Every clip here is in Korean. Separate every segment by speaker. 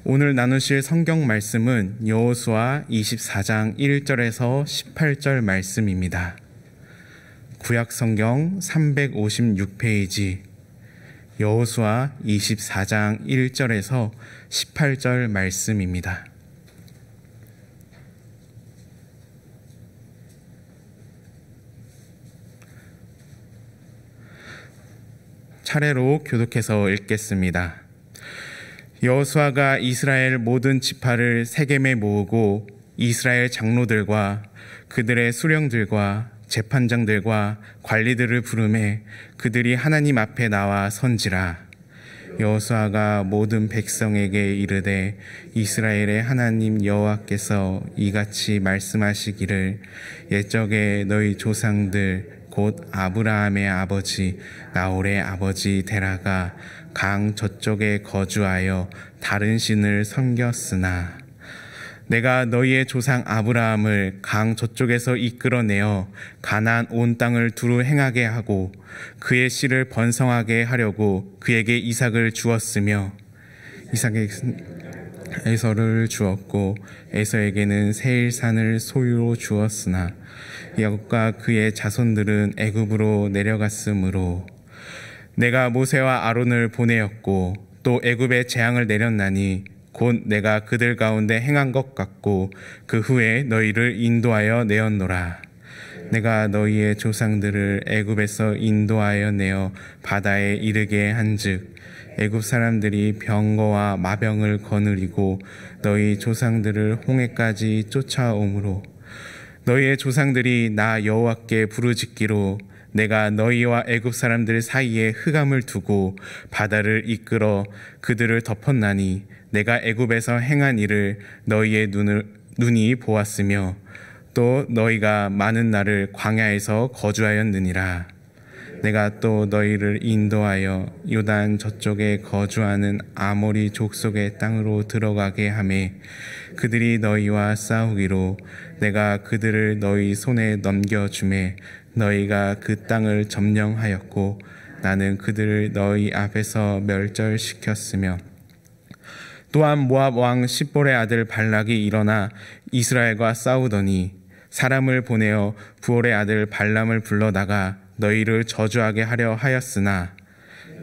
Speaker 1: 오늘 나누실 성경 말씀은 여호수아 24장 1절에서 18절 말씀입니다. 구약 성경 356페이지 여호수아 24장 1절에서 18절 말씀입니다. 차례로 교독해서 읽겠습니다. 여호수아가 이스라엘 모든 지파를 세겜에 모으고 이스라엘 장로들과 그들의 수령들과 재판장들과 관리들을 부르매 그들이 하나님 앞에 나와 선지라. 여호수아가 모든 백성에게 이르되 이스라엘의 하나님 여호와께서 이같이 말씀하시기를 옛적에 너희 조상들 곧 아브라함의 아버지 나홀의 아버지 데라가 강 저쪽에 거주하여 다른 신을 섬겼으나 내가 너희의 조상 아브라함을 강 저쪽에서 이끌어내어 가나안 온 땅을 두루 행하게 하고 그의 씨를 번성하게 하려고 그에게 이삭을 주었으며 이삭에게 에서를 주었고 에서에게는 세일산을 소유로 주었으나 야곱과 그의 자손들은 애굽으로 내려갔으므로 내가 모세와 아론을 보내었고 또 애굽에 재앙을 내렸나니 곧 내가 그들 가운데 행한 것 같고 그 후에 너희를 인도하여 내었노라. 내가 너희의 조상들을 애굽에서 인도하여 내어 바다에 이르게 한즉 애굽 사람들이 병거와 마병을 거느리고 너희 조상들을 홍해까지 쫓아오므로 너희의 조상들이 나 여호와께 부르짖기로 내가 너희와 애굽 사람들 사이에 흑암을 두고 바다를 이끌어 그들을 덮었나니 내가 애굽에서 행한 일을 너희의 눈이 보았으며 또 너희가 많은 날을 광야에서 거주하였느니라. 내가 또 너희를 인도하여 요단 저쪽에 거주하는 아모리 족속의 땅으로 들어가게 하매 그들이 너희와 싸우기로 내가 그들을 너희 손에 넘겨주매 너희가 그 땅을 점령하였고 나는 그들을 너희 앞에서 멸절시켰으며 또한 모압 왕 십볼의 아들 발락이 일어나 이스라엘과 싸우더니 사람을 보내어 부올의 아들 발람을 불러다가 너희를 저주하게 하려 하였으나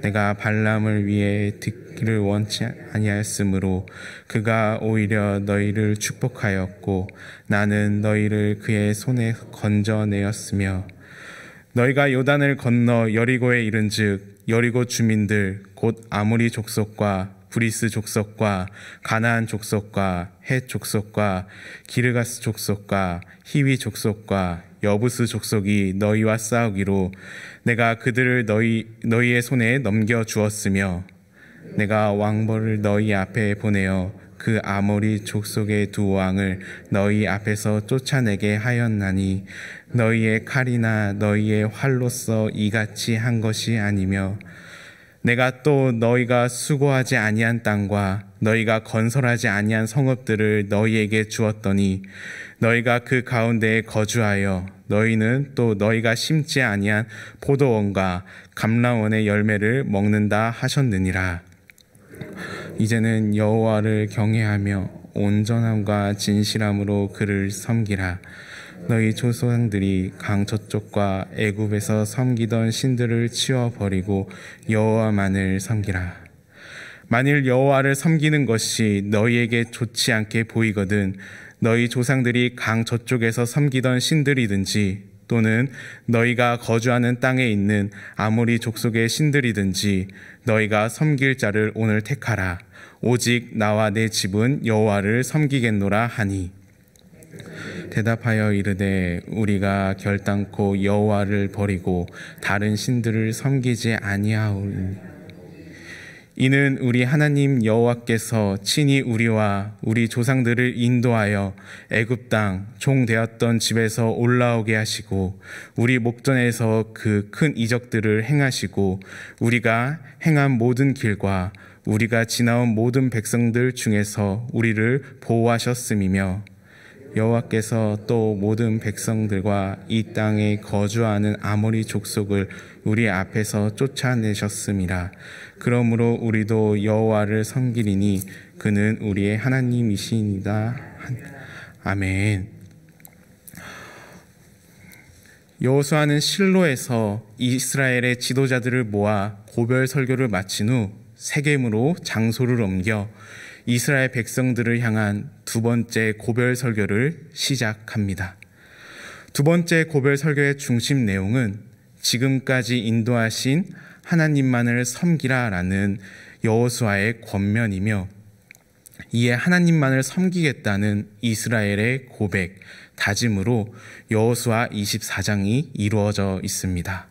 Speaker 1: 내가 발람을 위해 듣기를 원치 아니하였으므로 그가 오히려 너희를 축복하였고 나는 너희를 그의 손에 건져내었으며 너희가 요단을 건너 여리고에 이른즉 여리고 주민들 곧 아모리 족속과 브리스 족속과 가나안 족속과 헷 족속과 기르가스 족속과 히위 족속과 여부스 족속이 너희와 싸우기로 내가 그들을 너희의 손에 넘겨 주었으며 내가 왕벌을 너희 앞에 보내어 그 아모리 족속의 두 왕을 너희 앞에서 쫓아내게 하였나니 너희의 칼이나 너희의 활로서 이같이 한 것이 아니며 내가 또 너희가 수고하지 아니한 땅과 너희가 건설하지 아니한 성읍들을 너희에게 주었더니 너희가 그 가운데에 거주하여 너희는 또 너희가 심지 아니한 포도원과 감람원의 열매를 먹는다 하셨느니라. 이제는 여호와를 경외하며 온전함과 진실함으로 그를 섬기라. 너희 조상들이 강 저쪽과 애굽에서 섬기던 신들을 치워버리고 여호와만을 섬기라. 만일 여호와를 섬기는 것이 너희에게 좋지 않게 보이거든 너희 조상들이 강 저쪽에서 섬기던 신들이든지 또는 너희가 거주하는 땅에 있는 아모리 족속의 신들이든지 너희가 섬길 자를 오늘 택하라. 오직 나와 내 집은 여호와를 섬기겠노라 하니 대답하여 이르되 우리가 결단코 여호와를 버리고 다른 신들을 섬기지 아니하오니 이는 우리 하나님 여호와께서 친히 우리와 우리 조상들을 인도하여 애굽 땅 종되었던 집에서 올라오게 하시고 우리 목전에서 그 큰 이적들을 행하시고 우리가 행한 모든 길과 우리가 지나온 모든 백성들 중에서 우리를 보호하셨음이며 여호와께서 또 모든 백성들과 이 땅에 거주하는 아모리 족속을 우리 앞에서 쫓아내셨음이라. 그러므로 우리도 여호와를 섬기리니 그는 우리의 하나님이시니이다. 아멘. 여호수아는 실로에서 이스라엘의 지도자들을 모아 고별 설교를 마친 후 세겜으로 장소를 옮겨 이스라엘 백성들을 향한 두 번째 고별 설교를 시작합니다. 두 번째 고별 설교의 중심 내용은 지금까지 인도하신 하나님만을 섬기라라는 여호수아의 권면이며, 이에 하나님만을 섬기겠다는 이스라엘의 고백, 다짐으로 여호수아 24장이 이루어져 있습니다.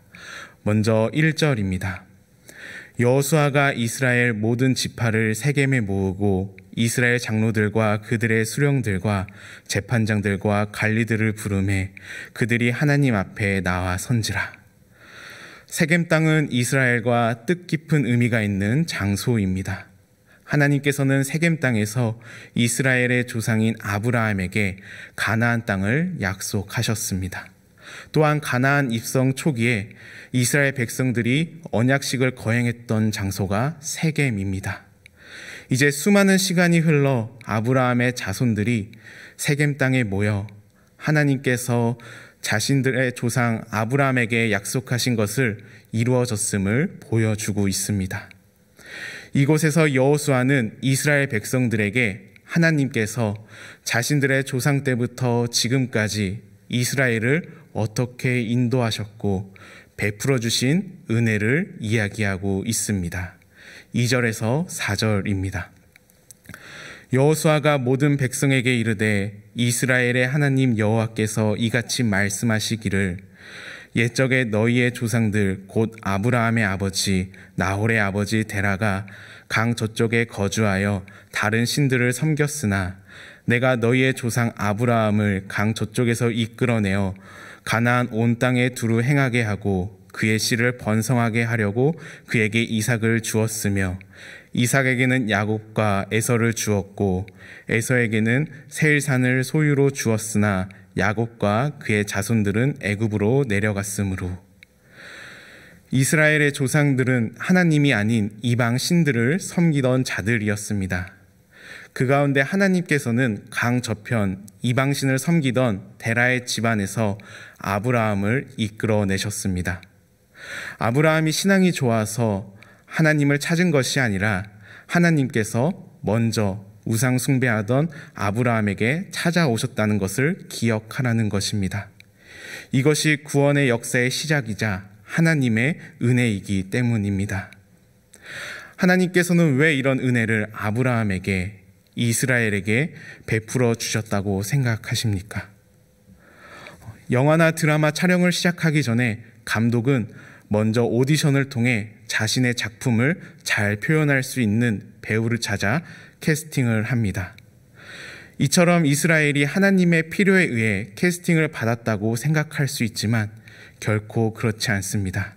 Speaker 1: 먼저 1절입니다. 여호수아가 이스라엘 모든 지파를 세겜에 모으고 이스라엘 장로들과 그들의 수령들과 재판장들과 관리들을 부르매 그들이 하나님 앞에 나와 선지라. 세겜 땅은 이스라엘과 뜻깊은 의미가 있는 장소입니다. 하나님께서는 세겜 땅에서 이스라엘의 조상인 아브라함에게 가나안 땅을 약속하셨습니다. 또한 가나안 입성 초기에 이스라엘 백성들이 언약식을 거행했던 장소가 세겜입니다. 이제 수많은 시간이 흘러 아브라함의 자손들이 세겜 땅에 모여 하나님께서 자신들의 조상 아브라함에게 약속하신 것을 이루어졌음을 보여주고 있습니다. 이곳에서 여호수아는 이스라엘 백성들에게 하나님께서 자신들의 조상 때부터 지금까지 이스라엘을 어떻게 인도하셨고 베풀어 주신 은혜를 이야기하고 있습니다. 2절에서 4절입니다. 여호수아가 모든 백성에게 이르되 이스라엘의 하나님 여호와께서 이같이 말씀하시기를 옛적에 너희의 조상들 곧 아브라함의 아버지 나홀의 아버지 데라가 강 저쪽에 거주하여 다른 신들을 섬겼으나 내가 너희의 조상 아브라함을 강 저쪽에서 이끌어내어 가나안 온 땅에 두루 행하게 하고 그의 씨를 번성하게 하려고 그에게 이삭을 주었으며 이삭에게는 야곱과 에서를 주었고 에서에게는 세일산을 소유로 주었으나 야곱과 그의 자손들은 애굽으로 내려갔으므로. 이스라엘의 조상들은 하나님이 아닌 이방 신들을 섬기던 자들이었습니다. 그 가운데 하나님께서는 강 저편 이방신을 섬기던 데라의 집안에서 아브라함을 이끌어내셨습니다. 아브라함이 신앙이 좋아서 하나님을 찾은 것이 아니라 하나님께서 먼저 우상 숭배하던 아브라함에게 찾아오셨다는 것을 기억하라는 것입니다. 이것이 구원의 역사의 시작이자 하나님의 은혜이기 때문입니다. 하나님께서는 왜 이런 은혜를 아브라함에게, 이스라엘에게 베풀어 주셨다고 생각하십니까? 영화나 드라마 촬영을 시작하기 전에 감독은 먼저 오디션을 통해 자신의 작품을 잘 표현할 수 있는 배우를 찾아 캐스팅을 합니다. 이처럼 이스라엘이 하나님의 필요에 의해 캐스팅을 받았다고 생각할 수 있지만 결코 그렇지 않습니다.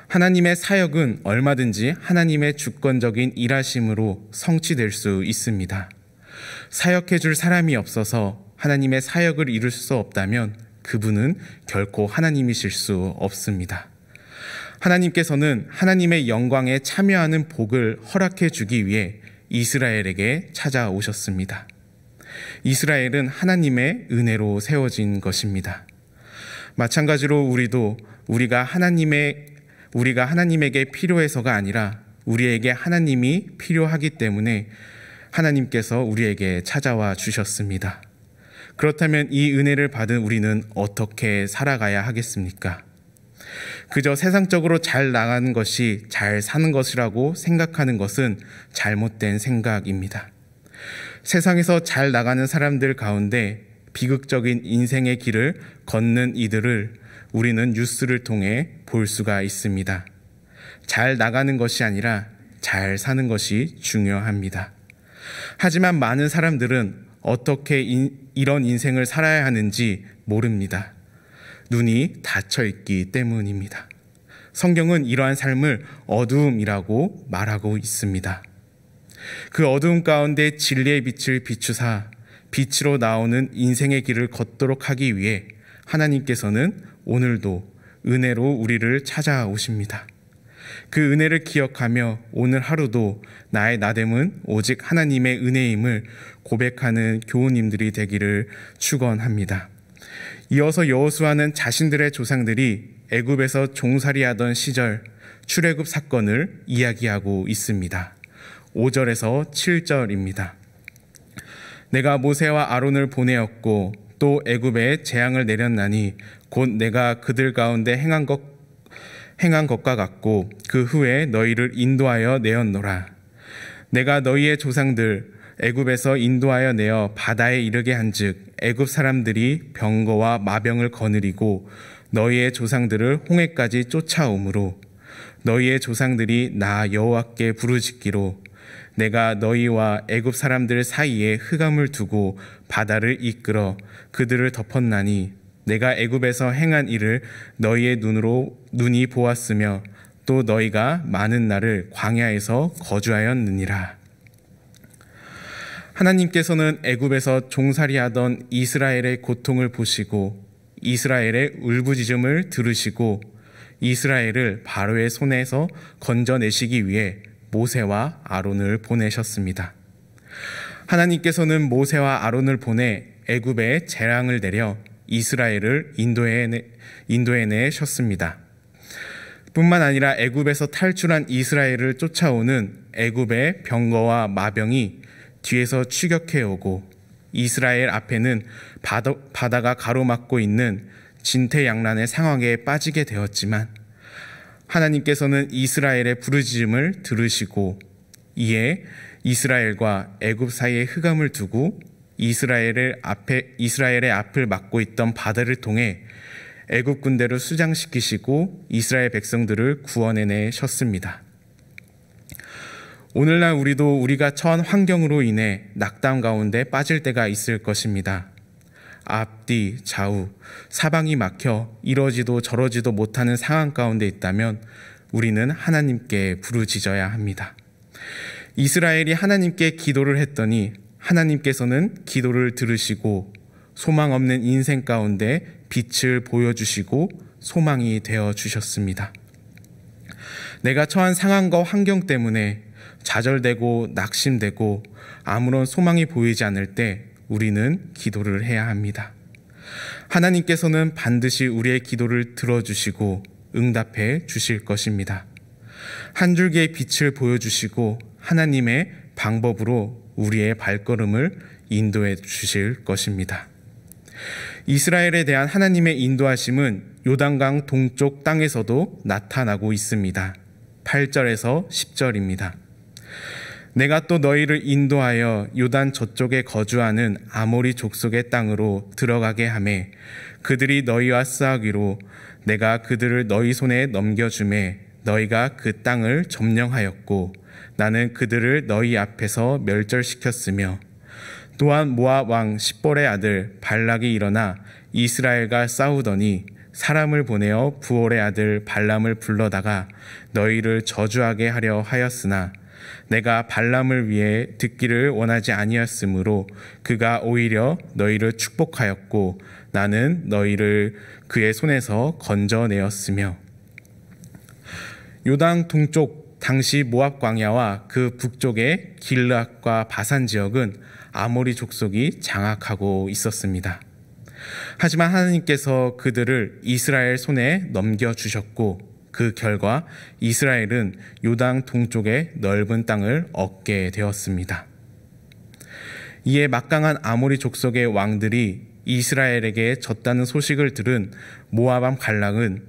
Speaker 1: 하나님의 사역은 얼마든지 하나님의 주권적인 일하심으로 성취될 수 있습니다. 사역해 줄 사람이 없어서 하나님의 사역을 이룰 수 없다면 그분은 결코 하나님이실 수 없습니다. 하나님께서는 하나님의 영광에 참여하는 복을 허락해 주기 위해 이스라엘에게 찾아오셨습니다. 이스라엘은 하나님의 은혜로 세워진 것입니다. 마찬가지로 우리가 하나님에게 필요해서가 아니라 우리에게 하나님이 필요하기 때문에 하나님께서 우리에게 찾아와 주셨습니다. 그렇다면 이 은혜를 받은 우리는 어떻게 살아가야 하겠습니까? 그저 세상적으로 잘 나가는 것이 잘 사는 것이라고 생각하는 것은 잘못된 생각입니다. 세상에서 잘 나가는 사람들 가운데 비극적인 인생의 길을 걷는 이들을 우리는 뉴스를 통해 볼 수가 있습니다. 잘 나가는 것이 아니라 잘 사는 것이 중요합니다. 하지만 많은 사람들은 어떻게 이런 인생을 살아야 하는지 모릅니다. 눈이 닫혀 있기 때문입니다. 성경은 이러한 삶을 어두움이라고 말하고 있습니다. 그 어두움 가운데 진리의 빛을 비추사 빛으로 나오는 인생의 길을 걷도록 하기 위해 하나님께서는 오늘도 은혜로 우리를 찾아오십니다. 그 은혜를 기억하며 오늘 하루도 나의 나됨은 오직 하나님의 은혜임을 고백하는 교우님들이 되기를 축원합니다. 이어서 여호수아는 자신들의 조상들이 애굽에서 종살이하던 시절 출애굽 사건을 이야기하고 있습니다. 5절에서 7절입니다. 내가 모세와 아론을 보내었고 또 애굽에 재앙을 내렸나니 곧 내가 그들 가운데 행한 것과 같고 그 후에 너희를 인도하여 내었노라. 내가 너희의 조상들 애굽에서 인도하여 내어 바다에 이르게 한즉 애굽 사람들이 병거와 마병을 거느리고 너희의 조상들을 홍해까지 쫓아오므로 너희의 조상들이 나 여호와께 부르짖기로 내가 너희와 애굽 사람들 사이에 흑암을 두고 바다를 이끌어 그들을 덮었나니 내가 애굽에서 행한 일을 너희의 눈이 보았으며 또 너희가 많은 날을 광야에서 거주하였느니라. 하나님께서는 애굽에서 종살이하던 이스라엘의 고통을 보시고 이스라엘의 울부짖음을 들으시고 이스라엘을 바로의 손에서 건져내시기 위해 모세와 아론을 보내셨습니다. 하나님께서는 모세와 아론을 보내 애굽에 재앙을 내려 이스라엘을 인도해내셨습니다. 뿐만 아니라 애굽에서 탈출한 이스라엘을 쫓아오는 애굽의 병거와 마병이 뒤에서 추격해오고 이스라엘 앞에는 바다가 가로막고 있는 진퇴양난의 상황에 빠지게 되었지만 하나님께서는 이스라엘의 부르짖음을 들으시고 이에 이스라엘과 애굽 사이에 흑암을 두고 이스라엘의 앞을 막고 있던 바다를 통해 애굽 군대를 수장시키시고 이스라엘 백성들을 구원해내셨습니다. 오늘날 우리도 우리가 처한 환경으로 인해 낙담 가운데 빠질 때가 있을 것입니다. 앞뒤 좌우 사방이 막혀 이러지도 저러지도 못하는 상황 가운데 있다면 우리는 하나님께 부르짖어야 합니다. 이스라엘이 하나님께 기도를 했더니 하나님께서는 기도를 들으시고 소망 없는 인생 가운데 빛을 보여주시고 소망이 되어 주셨습니다. 내가 처한 상황과 환경 때문에 좌절되고 낙심되고 아무런 소망이 보이지 않을 때 우리는 기도를 해야 합니다. 하나님께서는 반드시 우리의 기도를 들어주시고 응답해 주실 것입니다. 한 줄기의 빛을 보여주시고 하나님의 방법으로 우리의 발걸음을 인도해 주실 것입니다. 이스라엘에 대한 하나님의 인도하심은 요단강 동쪽 땅에서도 나타나고 있습니다. 8절에서 10절입니다. 내가 또 너희를 인도하여 요단 저쪽에 거주하는 아모리 족속의 땅으로 들어가게 하매 그들이 너희와 싸우기로 내가 그들을 너희 손에 넘겨주매 너희가 그 땅을 점령하였고 나는 그들을 너희 앞에서 멸절시켰으며 또한 모압 왕 십볼의 아들 발락이 일어나 이스라엘과 싸우더니 사람을 보내어 부올의 아들 발람을 불러다가 너희를 저주하게 하려 하였으나 내가 발람을 위해 듣기를 원하지 아니었으므로 그가 오히려 너희를 축복하였고 나는 너희를 그의 손에서 건져내었으며 요단 동쪽 당시 모압 광야와 그 북쪽의 길르앗과 바산 지역은 아모리 족속이 장악하고 있었습니다. 하지만 하나님께서 그들을 이스라엘 손에 넘겨주셨고 그 결과 이스라엘은 요단 동쪽의 넓은 땅을 얻게 되었습니다. 이에 막강한 아모리 족속의 왕들이 이스라엘에게 졌다는 소식을 들은 모압 왕 발락은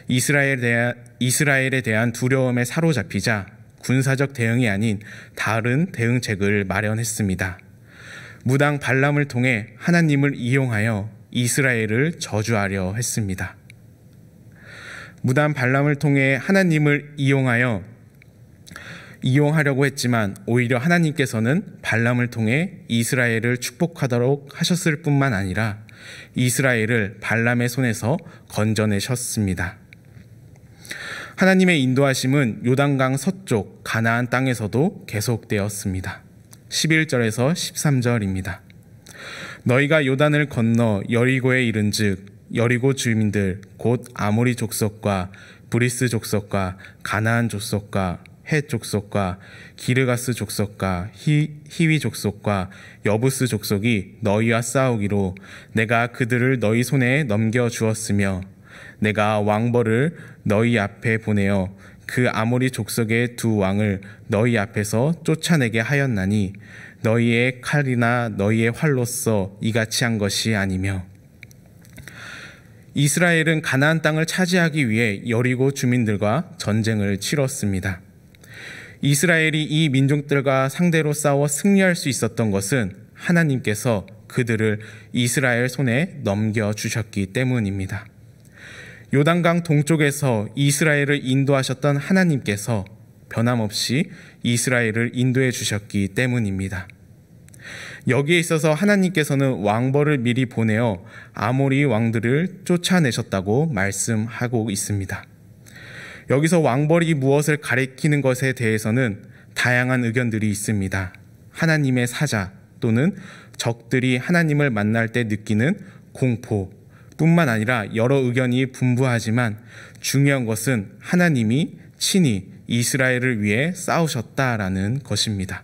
Speaker 1: 이스라엘에 대한 두려움에 사로잡히자 군사적 대응이 아닌 다른 대응책을 마련했습니다. 무당 발람을 통해 하나님을 이용하여 이스라엘을 저주하려 했습니다. 무당 발람을 통해 하나님을 이용하려고 했지만 오히려 하나님께서는 발람을 통해 이스라엘을 축복하도록 하셨을 뿐만 아니라 이스라엘을 발람의 손에서 건져내셨습니다. 하나님의 인도하심은 요단강 서쪽 가나안 땅에서도 계속되었습니다. 11절에서 13절입니다. 너희가 요단을 건너 여리고에 이른즉 여리고 주민들 곧 아모리 족속과 브리스 족속과 가나안 족속과 헷 족속과 기르가스 족속과 히위 족속과 여부스 족속이 너희와 싸우기로 내가 그들을 너희 손에 넘겨 주었으며 내가 왕벌을 너희 앞에 보내어 그 아모리 족속의 두 왕을 너희 앞에서 쫓아내게 하였나니 너희의 칼이나 너희의 활로써 이같이 한 것이 아니며 이스라엘은 가나안 땅을 차지하기 위해 여리고 주민들과 전쟁을 치렀습니다. 이스라엘이 이 민족들과 상대로 싸워 승리할 수 있었던 것은 하나님께서 그들을 이스라엘 손에 넘겨주셨기 때문입니다. 요단강 동쪽에서 이스라엘을 인도하셨던 하나님께서 변함없이 이스라엘을 인도해 주셨기 때문입니다. 여기에 있어서 하나님께서는 왕벌을 미리 보내어 아모리 왕들을 쫓아내셨다고 말씀하고 있습니다. 여기서 왕벌이 무엇을 가리키는 것에 대해서는 다양한 의견들이 있습니다. 하나님의 사자 또는 적들이 하나님을 만날 때 느끼는 공포 뿐만 아니라 여러 의견이 분분하지만 중요한 것은 하나님이 친히 이스라엘을 위해 싸우셨다라는 것입니다.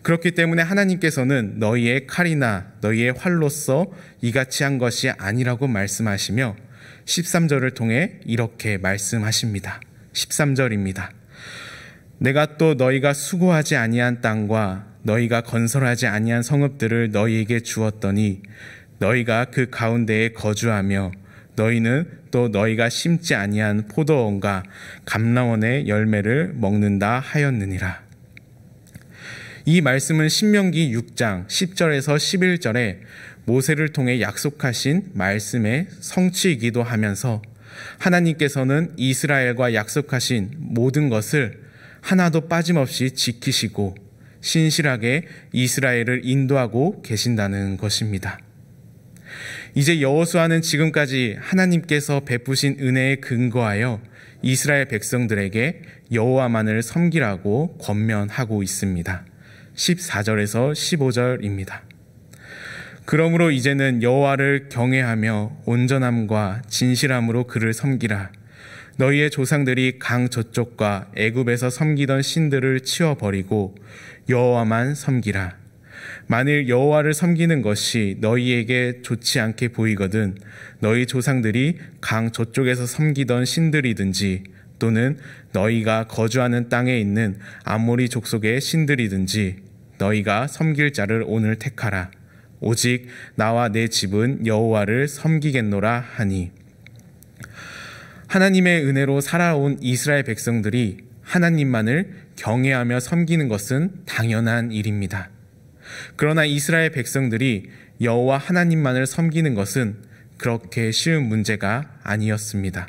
Speaker 1: 그렇기 때문에 하나님께서는 너희의 칼이나 너희의 활로써 이같이 한 것이 아니라고 말씀하시며 13절을 통해 이렇게 말씀하십니다. 13절입니다. 내가 또 너희가 수고하지 아니한 땅과 너희가 건설하지 아니한 성읍들을 너희에게 주었더니 너희가 그 가운데에 거주하며 너희는 또 너희가 심지 아니한 포도원과 감람원의 열매를 먹는다 하였느니라. 이 말씀은 신명기 6장 10절에서 11절에 모세를 통해 약속하신 말씀의 성취이기도 하면서 하나님께서는 이스라엘과 약속하신 모든 것을 하나도 빠짐없이 지키시고 신실하게 이스라엘을 인도하고 계신다는 것입니다. 이제 여호수아는 지금까지 하나님께서 베푸신 은혜에 근거하여 이스라엘 백성들에게 여호와만을 섬기라고 권면하고 있습니다. 14절에서 15절입니다. 그러므로 이제는 여호와를 경외하며 온전함과 진실함으로 그를 섬기라. 너희의 조상들이 강 저쪽과 애굽에서 섬기던 신들을 치워버리고 여호와만 섬기라. 만일 여호와를 섬기는 것이 너희에게 좋지 않게 보이거든 너희 조상들이 강 저쪽에서 섬기던 신들이든지 또는 너희가 거주하는 땅에 있는 아모리 족속의 신들이든지 너희가 섬길 자를 오늘 택하라. 오직 나와 내 집은 여호와를 섬기겠노라 하니. 하나님의 은혜로 살아온 이스라엘 백성들이 하나님만을 경외하며 섬기는 것은 당연한 일입니다. 그러나 이스라엘 백성들이 여호와 하나님만을 섬기는 것은 그렇게 쉬운 문제가 아니었습니다.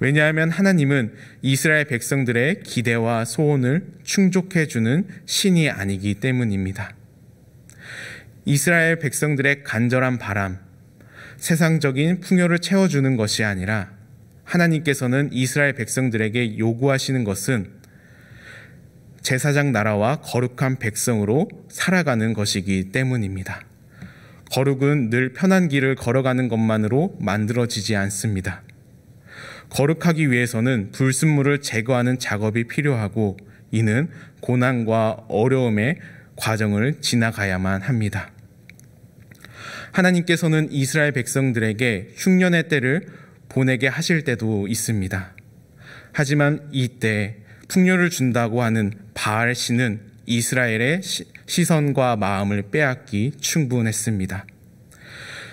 Speaker 1: 왜냐하면 하나님은 이스라엘 백성들의 기대와 소원을 충족해 주는 신이 아니기 때문입니다. 이스라엘 백성들의 간절한 바람, 세상적인 풍요를 채워주는 것이 아니라 하나님께서는 이스라엘 백성들에게 요구하시는 것은 제사장 나라와 거룩한 백성으로 살아가는 것이기 때문입니다. 거룩은 늘 편한 길을 걸어가는 것만으로 만들어지지 않습니다. 거룩하기 위해서는 불순물을 제거하는 작업이 필요하고 이는 고난과 어려움의 과정을 지나가야만 합니다. 하나님께서는 이스라엘 백성들에게 흉년의 때를 보내게 하실 때도 있습니다. 하지만 이때 풍요를 준다고 하는 바알 신은 이스라엘의 시선과 마음을 빼앗기 충분했습니다.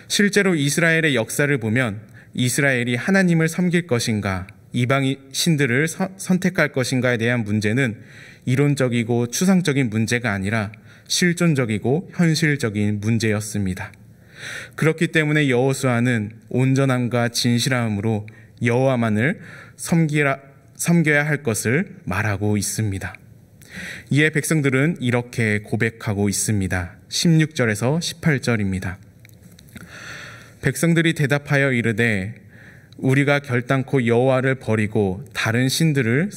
Speaker 1: 실제로 이스라엘의 역사를 보면 이스라엘이 하나님을 섬길 것인가 이방 신들을 선택할 것인가에 대한 문제는 이론적이고 추상적인 문제가 아니라 실존적이고 현실적인 문제였습니다. 그렇기 때문에 여호수아는 온전함과 진실함으로 여호와만을 섬겨야 할 것을 말하고 있습니다. 이에 백성들은 이렇게 고백하고 있습니다. 16절에서 18절입니다. 백성들이 대답하여 이르되 우리가 결단코 여호와를 버리고 다른 신들을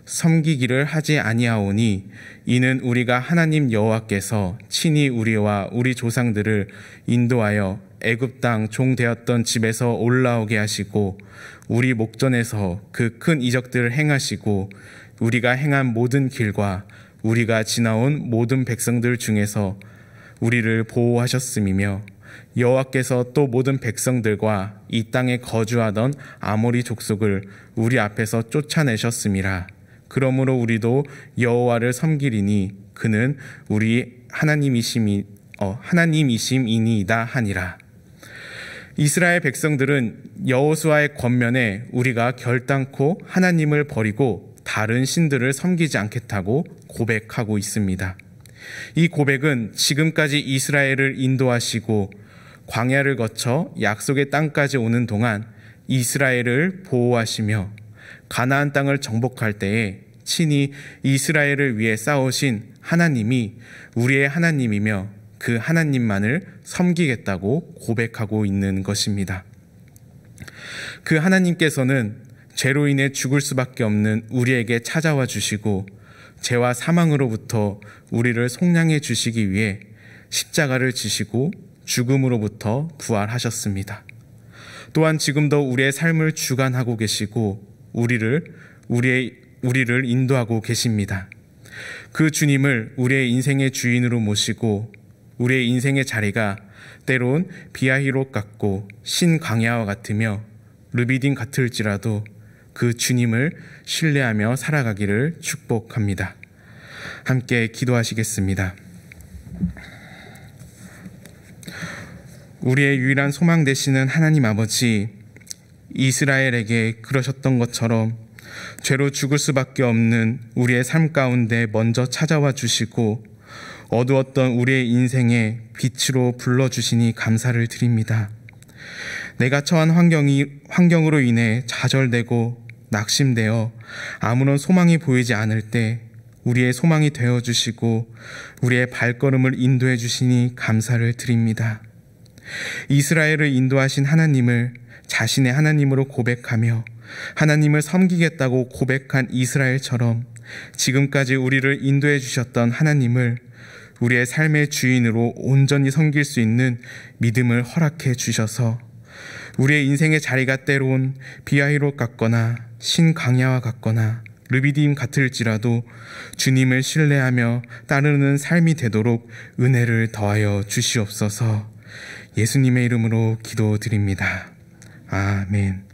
Speaker 1: 섬기기를 하지 아니하오니 이는 우리가 하나님 여호와께서 친히 우리와 우리 조상들을 인도하여 애굽 땅 종 되었던 집에서 올라오게 하시고 우리 목전에서 그 큰 이적들을 행하시고 우리가 행한 모든 길과 우리가 지나온 모든 백성들 중에서 우리를 보호하셨음이며 여호와께서 또 모든 백성들과 이 땅에 거주하던 아모리 족속을 우리 앞에서 쫓아내셨음이라. 그러므로 우리도 여호와를 섬기리니 그는 우리 하나님이심이니이다 하니라. 이스라엘 백성들은 여호수아의 권면에 우리가 결단코 하나님을 버리고 다른 신들을 섬기지 않겠다고 고백하고 있습니다. 이 고백은 지금까지 이스라엘을 인도하시고 광야를 거쳐 약속의 땅까지 오는 동안 이스라엘을 보호하시며 가나안 땅을 정복할 때에 친히 이스라엘을 위해 싸우신 하나님이 우리의 하나님이며 그 하나님만을 섬기겠다고 고백하고 있는 것입니다. 그 하나님께서는 죄로 인해 죽을 수밖에 없는 우리에게 찾아와 주시고 죄와 사망으로부터 우리를 속량해 주시기 위해 십자가를 지시고 죽음으로부터 부활하셨습니다. 또한 지금도 우리의 삶을 주관하고 계시고 우리를 인도하고 계십니다. 그 주님을 우리의 인생의 주인으로 모시고 우리의 인생의 자리가 때론 비아히롯 같고 신광야와 같으며 르비딤 같을지라도 그 주님을 신뢰하며 살아가기를 축복합니다. 함께 기도하시겠습니다. 우리의 유일한 소망 되시는 하나님 아버지, 이스라엘에게 그러셨던 것처럼 죄로 죽을 수밖에 없는 우리의 삶 가운데 먼저 찾아와 주시고 어두웠던 우리의 인생에 빛으로 불러주시니 감사를 드립니다. 내가 처한 환경으로 인해 좌절되고 낙심되어 아무런 소망이 보이지 않을 때 우리의 소망이 되어주시고 우리의 발걸음을 인도해 주시니 감사를 드립니다. 이스라엘을 인도하신 하나님을 자신의 하나님으로 고백하며 하나님을 섬기겠다고 고백한 이스라엘처럼 지금까지 우리를 인도해 주셨던 하나님을 우리의 삶의 주인으로 온전히 섬길 수 있는 믿음을 허락해 주셔서 우리의 인생의 자리가 때론 비아히롯 같거나 신광야와 같거나 르비딤 같을지라도 주님을 신뢰하며 따르는 삶이 되도록 은혜를 더하여 주시옵소서. 예수님의 이름으로 기도드립니다. 아멘.